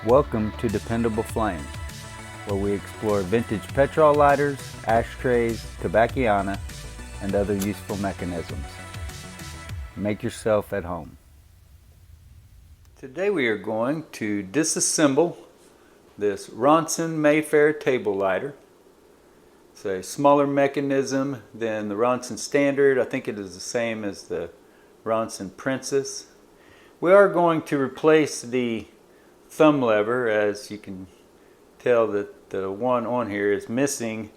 Welcome to Dependable Flame, where we explore vintage petrol lighters, ashtrays, tobacconiana, and other useful mechanisms. Make yourself at home. Today we are going to disassemble this Ronson MAYFAIR table lighter. It's a smaller mechanism than the Ronson Standard. I think it is the same as the Ronson Princess. We are going to replace the thumb lever. As you can tell, that the one on here is missing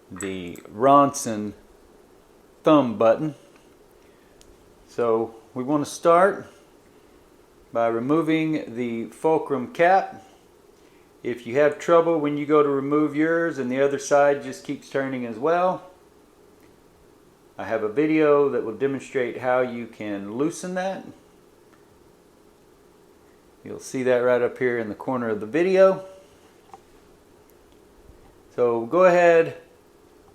the Ronson thumb button. So we want to start by removing the fulcrum cap. If you have trouble when you go to remove yours and the other side just keeps turning as well, I have a video that will demonstrate how you can loosen that. You'll see that right up here in the corner of the video. So go ahead,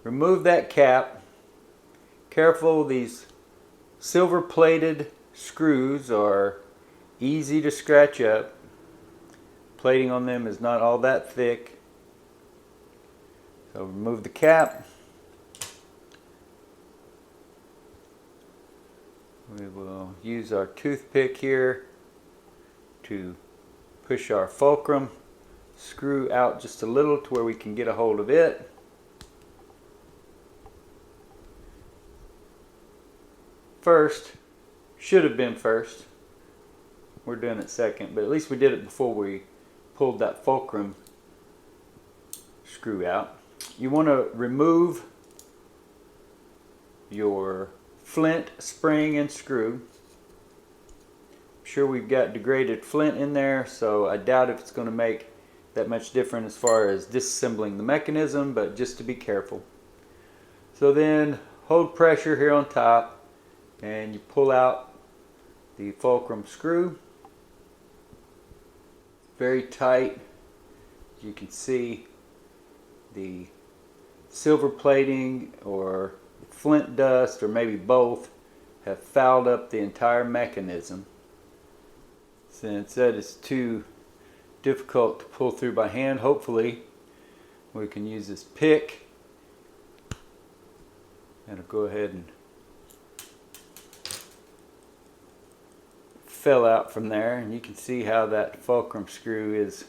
remove that cap. Careful, these silver plated screws are easy to scratch up. Plating on them is not all that thick. So remove the cap. We will use our toothpick here to push our fulcrum screw out just a little to where we can get a hold of it. First, should have been first. We're doing it second, but at least we did it before we pulled that fulcrum screw out. You want to remove your flint spring and screw. I'm sure we've got degraded flint in there, so I doubt if it's going to make that much difference as far as disassembling the mechanism, but just to be careful. So then hold pressure here on top and you pull out the fulcrum screw. Very tight. You can see the silver plating or flint dust, or maybe both, have fouled up the entire mechanism. Since that is too difficult to pull through by hand, hopefully we can use this pick and I'll go ahead and fell out from there, and you can see how that fulcrum screw is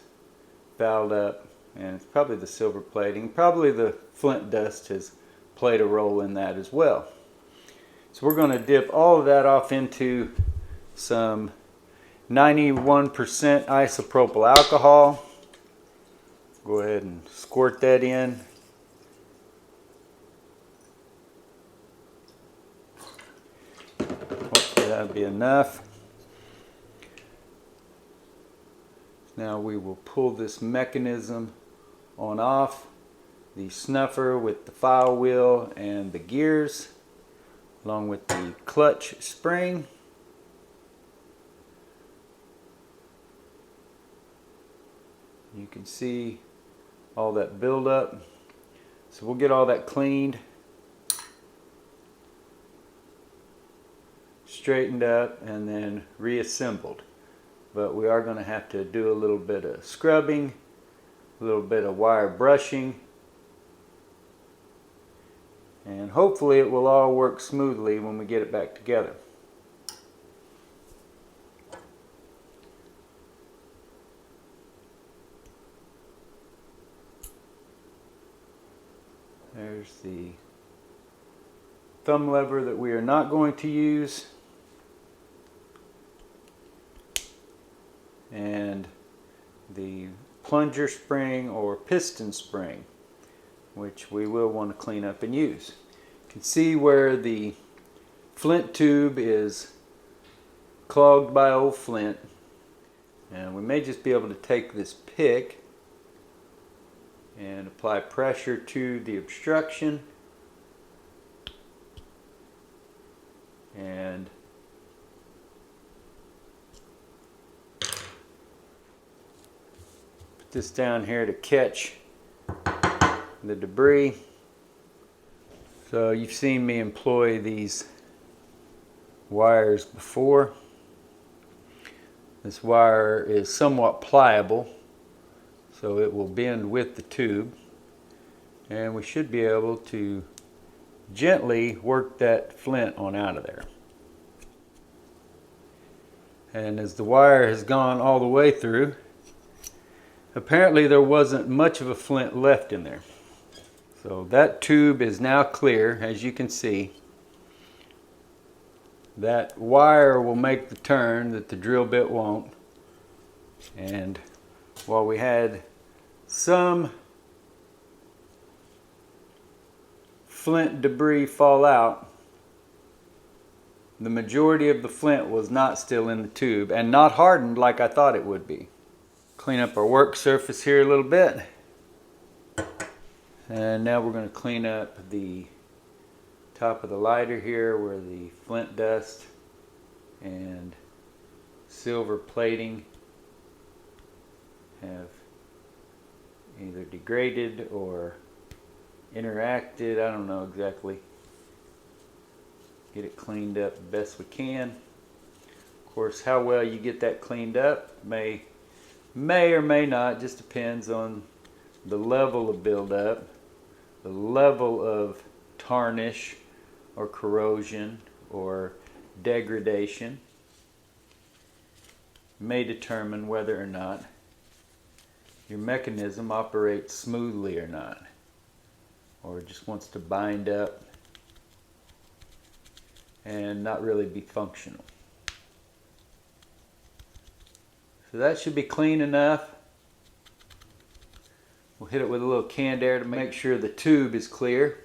fouled up, and it's probably the silver plating. Probably the flint dust has played a role in that as well. So we're going to dip all of that off into some 91% isopropyl alcohol. Go ahead and squirt that in. Hopefully that'll be enough. Now we will pull this mechanism on off, the snuffer with the file wheel and the gears, along with the clutch spring. You can see all that buildup. So we'll get all that cleaned, straightened up, and then reassembled. But we are going to have to do a little bit of scrubbing, a little bit of wire brushing, and hopefully it will all work smoothly when we get it back together. There's the thumb lever that we are not going to use, and the plunger spring or piston spring, which we will want to clean up and use. You can see where the flint tube is clogged by old flint, and we may just be able to take this pick and apply pressure to the obstruction and put this down here to catch the debris. So you've seen me employ these wires before. This wire is somewhat pliable, so it will bend with the tube, and we should be able to gently work that flint on out of there. And as the wire has gone all the way through, apparently there wasn't much of a flint left in there. So that tube is now clear, as you can see. That wire will make the turn that the drill bit won't. And while we had some flint debris fall out, the majority of the flint was not still in the tube and not hardened like I thought it would be. Clean up our work surface here a little bit. And now we're going to clean up the top of the lighter here where the flint dust and silver plating have either degraded or interacted. I don't know exactly. Get it cleaned up the best we can. Of course, how well you get that cleaned up may or may not, just depends on the level of buildup, the level of tarnish or corrosion or degradation may determine whether or not your mechanism operates smoothly or not, or just wants to bind up and not really be functional. So that should be clean enough. We'll hit it with a little canned air to make sure the tube is clear.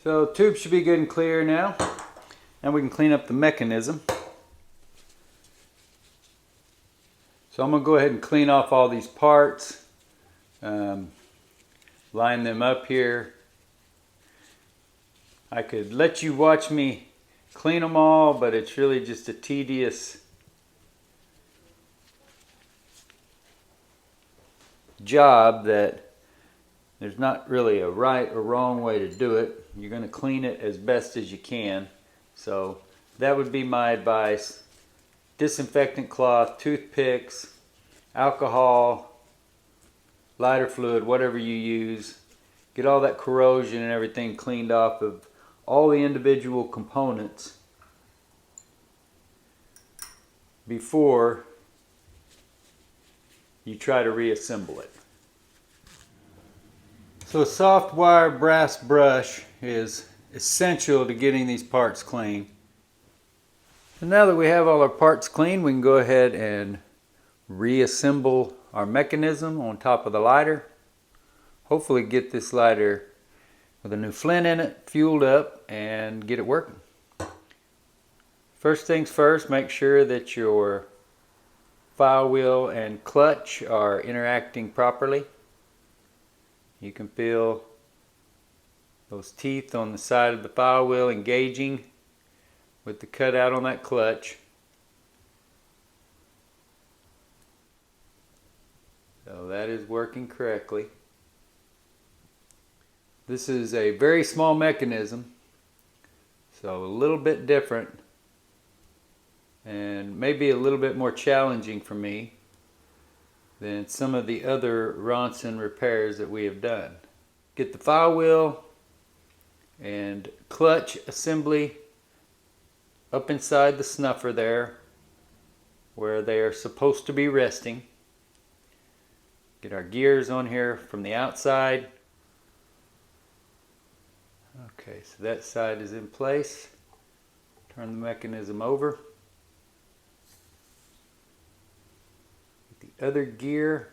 So the tube should be good and clear now. Now we can clean up the mechanism. So I'm going to go ahead and clean off all these parts. Line them up here. I could let you watch me clean them all, but it's really just a tedious job that there's not really a right or wrong way to do it. You're going to clean it as best as you can. So that would be my advice. Disinfectant cloth, toothpicks, alcohol, lighter fluid, whatever you use. Get all that corrosion and everything cleaned off of all the individual components before you try to reassemble it. So a soft wire brass brush is essential to getting these parts clean. And now that we have all our parts clean, we can go ahead and reassemble our mechanism on top of the lighter. Hopefully get this lighter with a new flint in it, fueled up, and get it working. First things first, make sure that your file wheel and clutch are interacting properly. You can feel those teeth on the side of the file wheel engaging with the cutout on that clutch. So that is working correctly. This is a very small mechanism, so a little bit different and maybe a little bit more challenging for me than some of the other Ronson repairs that we have done. Get the file wheel and clutch assembly up inside the snuffer there where they are supposed to be resting. Get our gears on here from the outside. Okay, so that side is in place. Turn the mechanism over. Get the other gear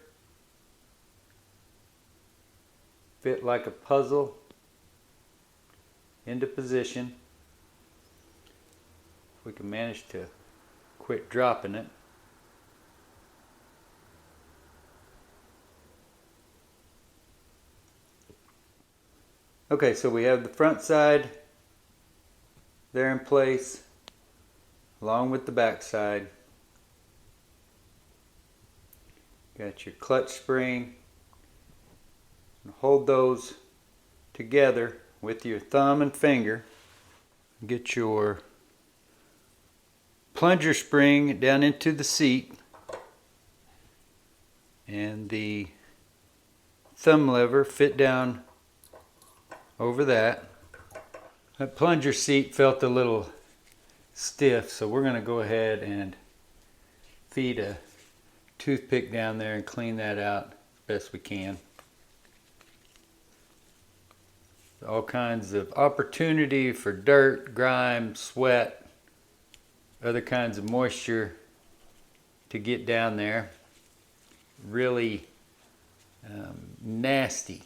fit like a puzzle into position. If we can manage to quit dropping it. Okay, so we have the front side there in place along with the back side. Got your clutch spring Hold those together with your thumb and finger. Get your plunger spring down into the seat and the thumb lever fit down over that. That plunger seat felt a little stiff, so we're going to go ahead and feed a toothpick down there and clean that out as best we can. All kinds of opportunity for dirt, grime, sweat, other kinds of moisture to get down there. Really nasty.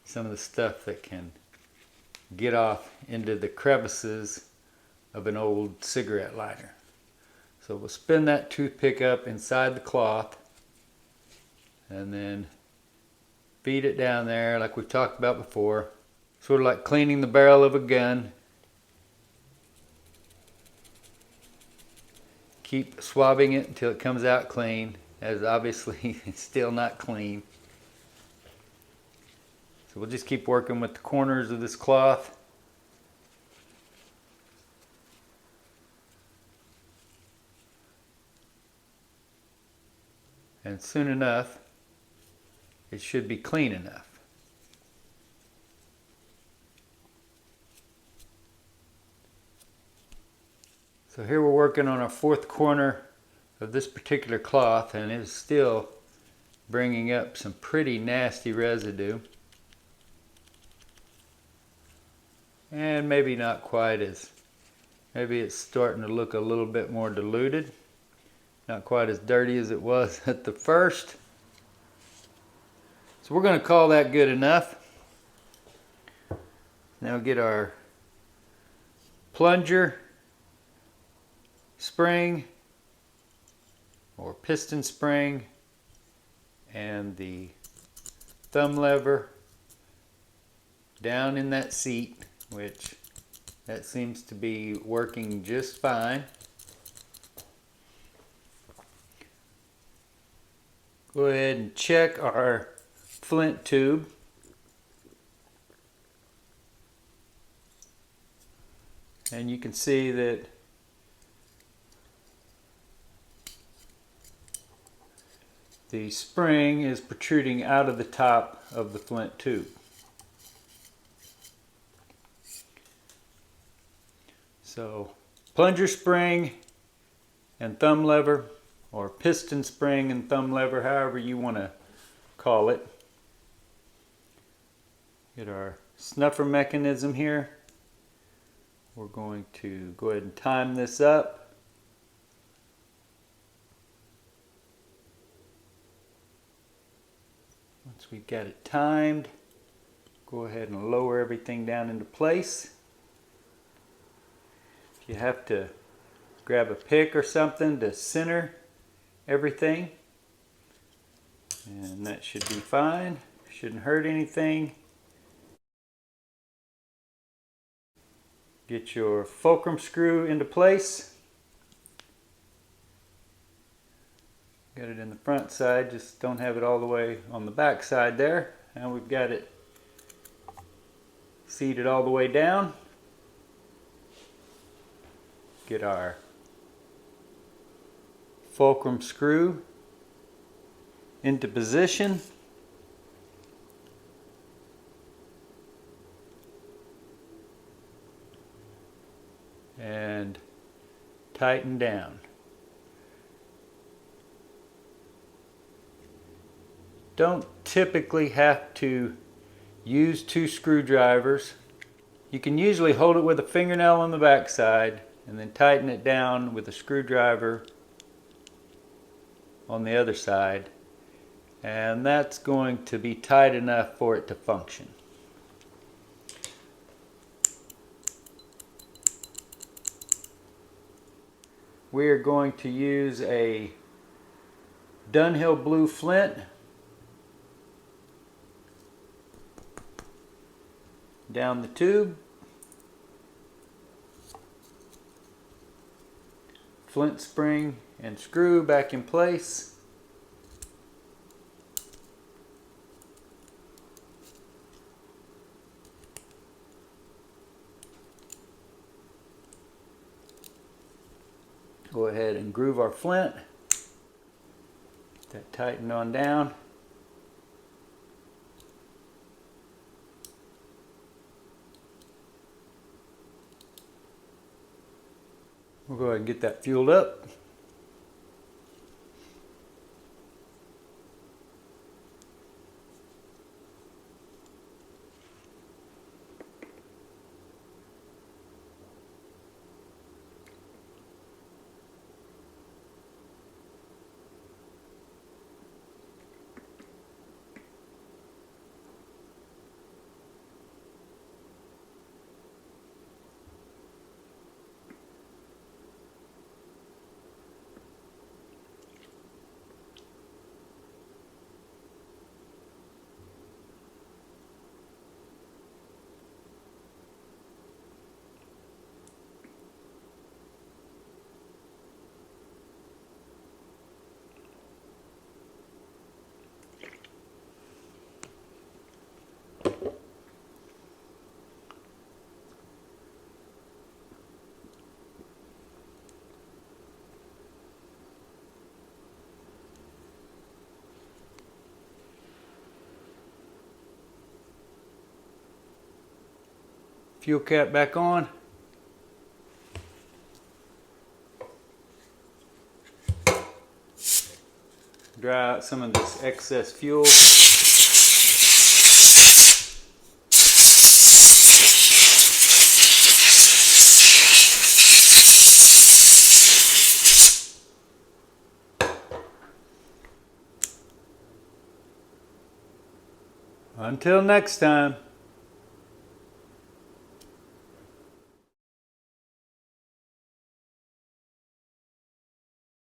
Some of the stuff that can get off into the crevices of an old cigarette lighter. So we'll spin that toothpick up inside the cloth and then feed it down there like we've talked about before. Sort of like cleaning the barrel of a gun. Keep swabbing it until it comes out clean, as obviously it's still not clean. So we'll just keep working with the corners of this cloth. And soon enough, it should be clean enough. So here we're working on our fourth corner of this particular cloth, and it's still bringing up some pretty nasty residue. And maybe not quite as, maybe it's starting to look a little bit more diluted. Not quite as dirty as it was at the first. So we're going to call that good enough. Now get our plunger spring or piston spring and the thumb lever down in that seat, which that seems to be working just fine. Go ahead and check our flint tube. And you can see that the spring is protruding out of the top of the flint tube. So plunger spring and thumb lever, or piston spring and thumb lever, however you want to call it. Get our snuffer mechanism here. We're going to go ahead and time this up. Once we've got it timed, go ahead and lower everything down into place. If you have to grab a pick or something to center everything, and that should be fine. Shouldn't hurt anything. Get your fulcrum screw into place. Got it in the front side, just don't have it all the way on the back side there. Now we've got it seated all the way down. Get our fulcrum screw into position. And tighten down. Don't typically have to use two screwdrivers. You can usually hold it with a fingernail on the back side and then tighten it down with a screwdriver on the other side, and that's going to be tight enough for it to function. We are going to use a Dunhill blue flint. Down the tube. Flint spring and screw back in place. Go ahead and groove our flint. Get that tightened on down. We'll go ahead and get that fueled up. Fuel cap back on. Dry out some of this excess fuel. Until next time.